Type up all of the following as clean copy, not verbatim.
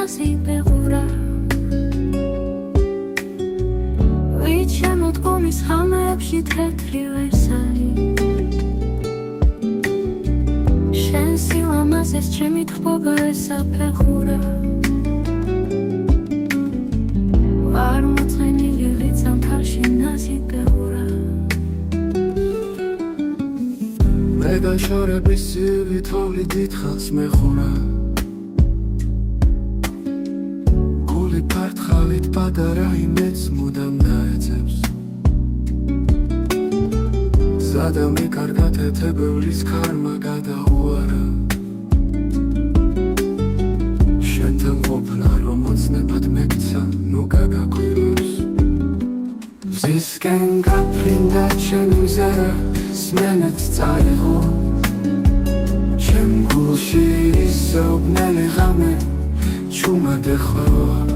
ნაზი ბეღურა ვით შემოდგომის ხამეებში თეთრი ვერსალი შენ სილამაზეს ჩემი თბობა ესაფეხურა ვარ მოწყენილი ვით ზამთარში ნაზი ბეღურა მე გაშორების სივი თოვლი დიდხანს მეხურა გული ფარტყალით პატარა იმედს მუდამ დაეძებს ზადა მიკარგად ეთებევლის ქარმა გადაუარა შენთან ყოფნა რომ ოცნებად მეკცა ნუ გაგაკვირვებს მზისკენ გაფრინდა ჩემი მზერა სმენად წაიღო ჩემ გულში ისეუბნელი ღამე ჩუმად ეხვევა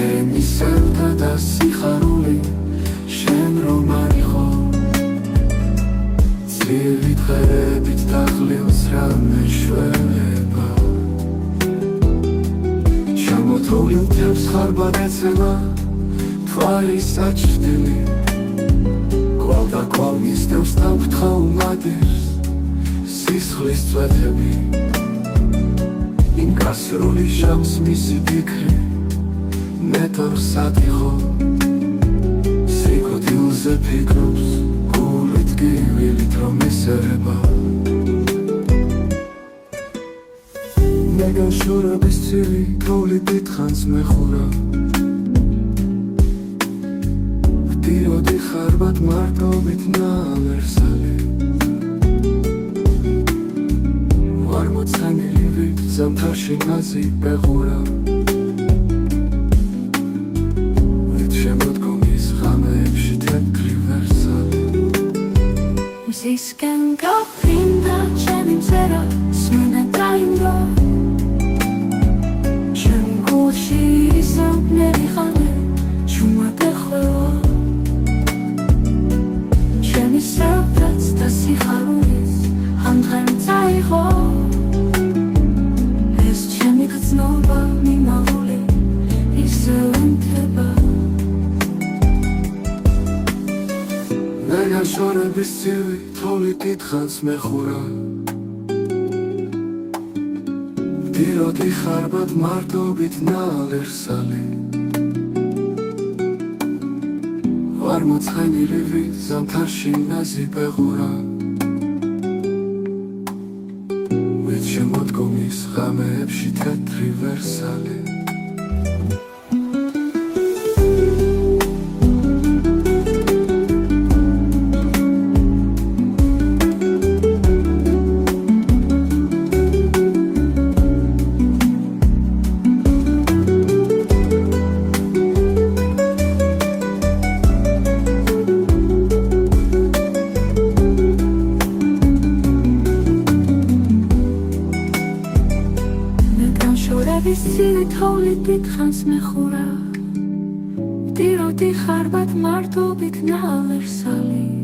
ჩემი სევდა და სიხარული შენ რომ არ იყო ცივი დღეებით დაღლილს რამე შვება ჩამოთვლილ თემს ხარბად ეცემა თვალი საჭრდილი კვალ და კვალ მისდევს დამფრთხალ ნადირს სისხლის წვეთები იმ გასრული ჟამს მისი ფიქრი მეტორსად იყო სიკვდილზე ფიქრობს გულით გივილით რომ ესერება მე განშორების ცივი თოვლი დიდხანს მეხურა ვდიროდი ხარბად მარტობით ნალერსალი ვარ მოწყენილი ვით ზამთარში ნაზი ბეღურა ვით შემოდგომის ღამეებში თეთრი ვერსალი მზისკენ გაფრინდა ჩემი მზერა სმენა დაიმდო ჩემ გულში ისეუბნელი ღამე ჩუმად ეხვევა ჩემი სევდაც და სიხარულის ამ დღემ წაიღო ეს ჩემი გრძნობა მიმაღული ისევ მე განშორების ცივი თოვლი დიდხანს მეხურა ვდიროდი ხარბად მარტობით ნალერსალი ვარ მოწყენილი ვით ზამთარში ნაზი ბეღურა ვით შემოდგომის ღამეებში თეთრი ვერსალი ვისივი თოვლი დიდხანს მეხურა ვდიროდი ხარბად მარტობით ნალერსალი